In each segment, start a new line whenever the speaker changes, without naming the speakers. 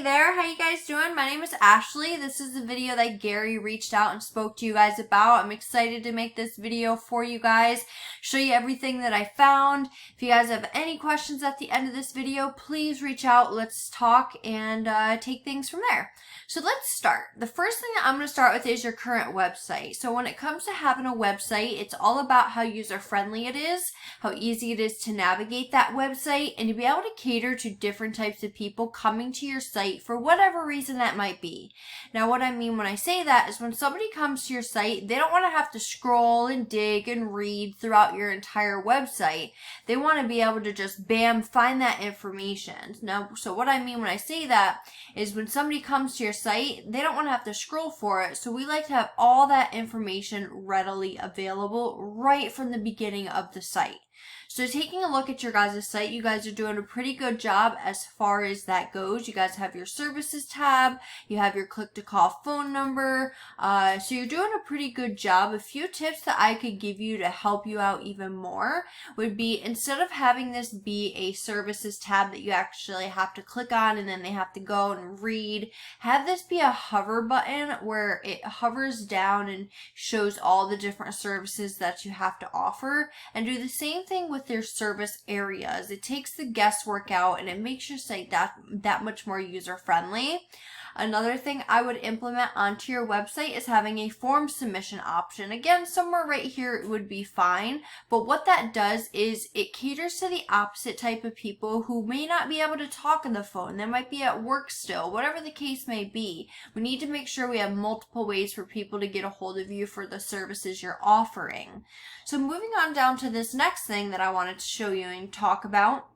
Hey there, how you guys doing? My name is Ashley. This is the video that Gary reached out and spoke to you guys about. I'm excited to make this video for you guys, show you everything that I found. If you guys have any questions at the end of this video, please reach out. Let's talk and take things from there. So let's start. The first thing that I'm going to start with is your current website. So when it comes to having a website, it's all about how user-friendly it is, how easy it is to navigate that website, and to be able to cater to different types of people coming to your site for whatever reason that might be. Now, what I mean when I say that is when somebody comes to your site, they don't want to have to scroll and dig and read throughout your entire website. They want to be able to just bam, find that information. Now, so what I mean when I say that is when somebody comes to your site, they don't want to have to scroll for it. So we like to have all that information readily available right from the beginning of the site. So taking a look at your guys' site, you guys are doing a pretty good job as far as that goes. You guys have your services tab, you have your click to call phone number, so you're doing a pretty good job. A few tips that I could give you to help you out even more would be, instead of having this be a services tab that you actually have to click on and then they have to go and read, have this be a hover button where it hovers down and shows all the different services that you have to offer, and do the same thing with their service areas. It takes the guesswork out and it makes your site that much more user friendly. Another thing I would implement onto your website is having a form submission option. Again, somewhere right here would be fine, but what that does is it caters to the opposite type of people who may not be able to talk on the phone. They might be at work still, whatever the case may be. We need to make sure we have multiple ways for people to get a hold of you for the services you're offering. So moving on down to this next thing that I wanted to show you and talk about,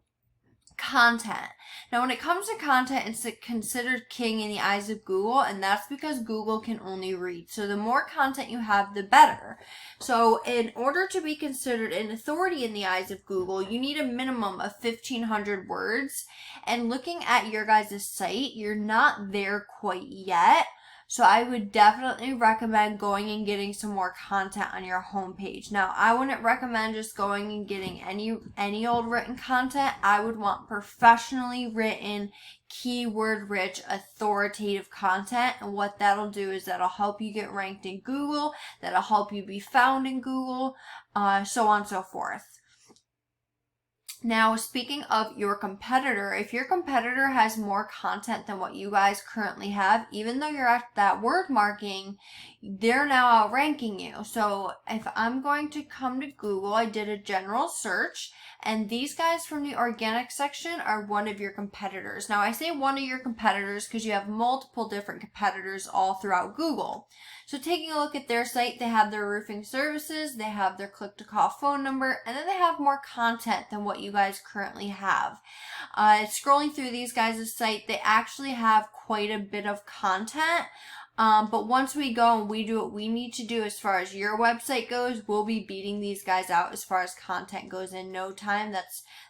content. Now, when it comes to content, it's considered king in the eyes of Google, and that's because Google can only read. So the more content you have, the better. So in order to be considered an authority in the eyes of Google, you need a minimum of 1,500 words. And looking at your guys' site, you're not there quite yet. So I would definitely recommend going and getting some more content on your homepage. Now, I wouldn't recommend just going and getting any old written content. I would want professionally written, keyword-rich, authoritative content. And what that'll do is that'll help you get ranked in Google, that'll help you be found in Google, so on and so forth. Now, speaking of your competitor, if your competitor has more content than what you guys currently have, even though you're at that word marking, they're now outranking you. So if I'm going to come to Google, I did a general search, and these guys from the organic section are one of your competitors. Now, I say one of your competitors because you have multiple different competitors all throughout Google. So taking a look at their site, they have their roofing services, they have their click to call phone number, and then they have more content than what you guys currently have. Scrolling through these guys' site, they actually have quite a bit of content. But once we go and we do what we need to do as far as your website goes, we'll be beating these guys out as far as content goes in no time.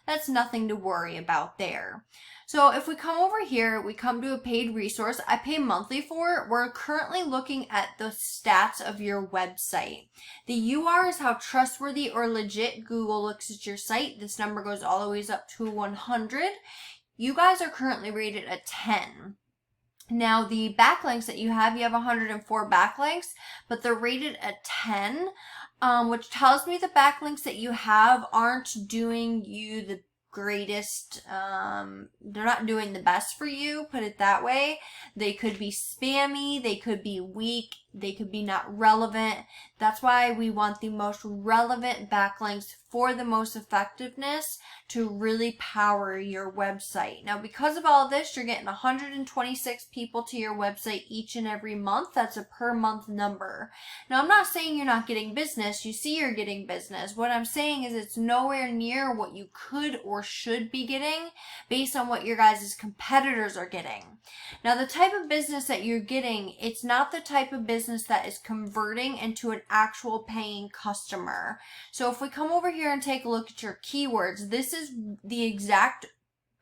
That's nothing to worry about there. So if we come over here, we come to a paid resource. I pay monthly for it. We're currently looking at the stats of your website. The UR is how trustworthy or legit Google looks at your site. This number goes all the way up to 100. You guys are currently rated a 10. Now, the backlinks that you have 104 backlinks, but they're rated a 10, which tells me the backlinks that you have aren't doing you the greatest, they're not doing the best for you, put it that way. They could be spammy, they could be weak, they could be not relevant. That's why we want the most relevant backlinks for the most effectiveness to really power your website. Now, because of all of this, you're getting 126 people to your website each and every month. That's a per month number. Now, I'm not saying you're not getting business. You see you're getting business. What I'm saying is it's nowhere near what you could or should be getting based on what your guys' competitors are getting. Now, the type of business that you're getting, it's not the type of business that is converting into an actual paying customer. So if we come over here and take a look at your keywords, this is the exact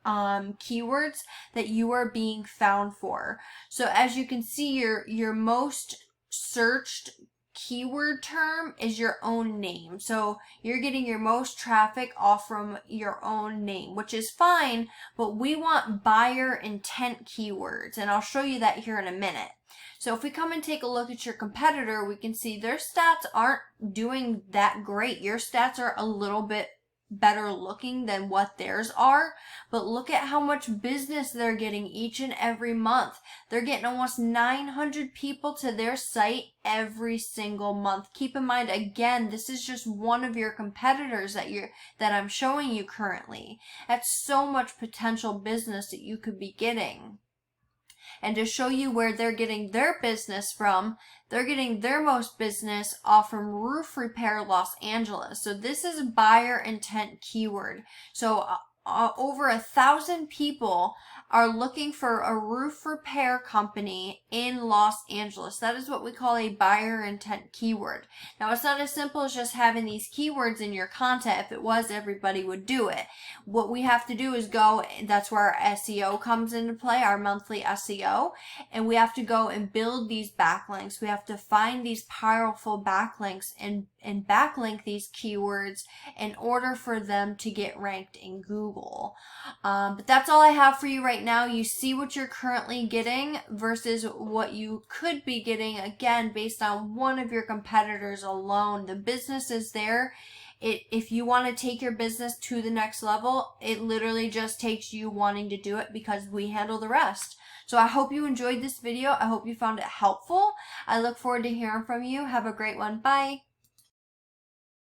keywords that you are being found for. So as you can see, your most searched keyword term is your own name. So you're getting your most traffic off from your own name, which is fine, but we want buyer intent keywords, and I'll show you that here in a minute. So if we come and take a look at your competitor, we can see their stats aren't doing that great. Your stats are a little bit better looking than what theirs are, but look at how much business they're getting each and every month. They're getting almost 900 people to their site every single month. Keep in mind, again, this is just one of your competitors that I'm showing you currently. That's so much potential business that you could be getting. And to show you where they're getting their business from, they're getting their most business off from roof repair Los Angeles. So this is a buyer intent keyword. So over 1,000 people are looking for a roof repair company in Los Angeles. That is what we call a buyer intent keyword. Now, it's not as simple as just having these keywords in your content. If it was, everybody would do it. What we have to do is go, that's where our SEO comes into play, our monthly SEO, and we have to go and build these backlinks. We have to find these powerful backlinks and backlink these keywords in order for them to get ranked in Google. But that's all I have for you right now. You see what you're currently getting versus what you could be getting, again, based on one of your competitors alone. The business is there. If you want to take your business to the next level, it literally just takes you wanting to do it, because we handle the rest. So I hope you enjoyed this video. I hope you found it helpful. I look forward to hearing from you. Have a great one. Bye.